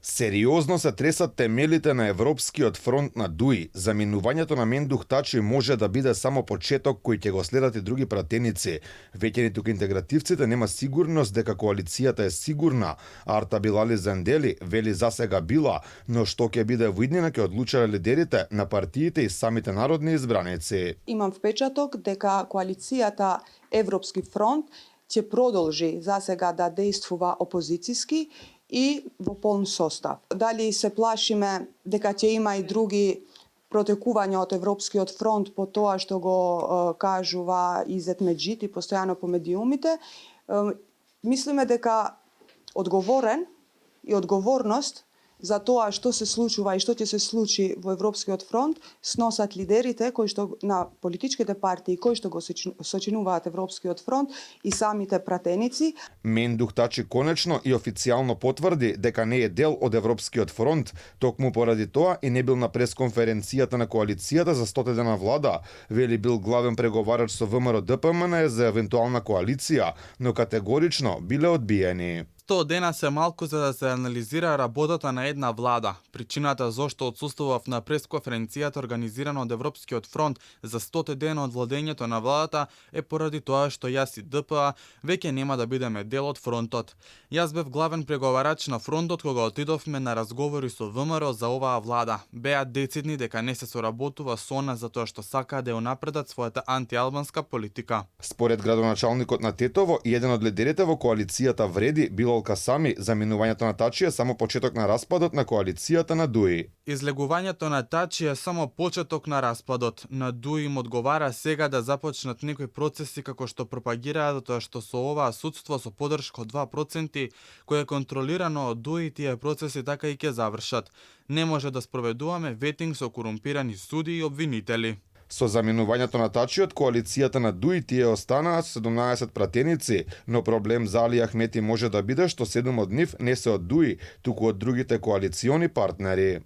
Сериозно се тресат темелите на Европскиот фронт на Дуи. Заминувањето на Мендух Тачи може да биде само почеток кој ќе го следат и други пратеници. Веќе ни тука интегративците нема сигурност дека коалицијата е сигурна. Арта Билали Зендели вели засега била, но што ќе биде во иднина ќе одлучат лидерите на партиите и самите народни избраници. Имам впечаток дека коалицијата Европски фронт ќе продолжи засега да действува опозициски и во полн состав. Дали се плашиме дека ќе има и други протекувања од Европскиот фронт по тоа што го кажува Изет Меджити постојано по медиумите, мислиме дека одговорен и одговорност за тоа што се случува и што ќе се случи во Европскиот фронт сносат лидерите кои што на политичките партии кои што го сочинуваат Европскиот фронт и самите пратеници. Мендух Тачи конечно и официјално потврди дека не е дел од Европскиот фронт, токму поради тоа и не бил на пресконференцијата на коалицијата за 100 дена влада, вели бил главен преговарач со ВМРО ДПМН за евентуална коалиција, но категорично биле одбиени. 100 дена се малку за да се анализира работата на една влада. Причината зошто отсуствував на пресконференцијата организирана од Европскиот фронт за 100 дена од владењето на владата е поради тоа што јас и ДПА веќе нема да бидеме дел од фронтот. Јас бев главен преговарач на фронтот кога отидовме на разговори со ВМРО за оваа влада. Беа децидни дека не се соработува со нас затоа што сакаа да ја унапредат својата антиалбанска политика. Според градоначалникот на Тетово и еден од лидерите во коалицијата Вреди, Билал Касами, заминувањето на Тачи е само почеток на распадот на коалицијата на Дуи. Излегувањето на Тачи е само почеток на распадот. На Дуи им одговара сега да започнат некои процеси како што пропагираат тоа што со оваа судство со поддршка од 2% кој е контролирано од Дуи, тие процеси така и ќе завршат. Не може да спроведуваме ветинг со корумпирани суди и обвинители. Со заминувањето на Тачиот, коалицијата на Дуи тие останаа со 17 пратеници, но проблем за Али Ахмети може да биде што 7 од нив не се од Дуи, туку од другите коалициони партнери.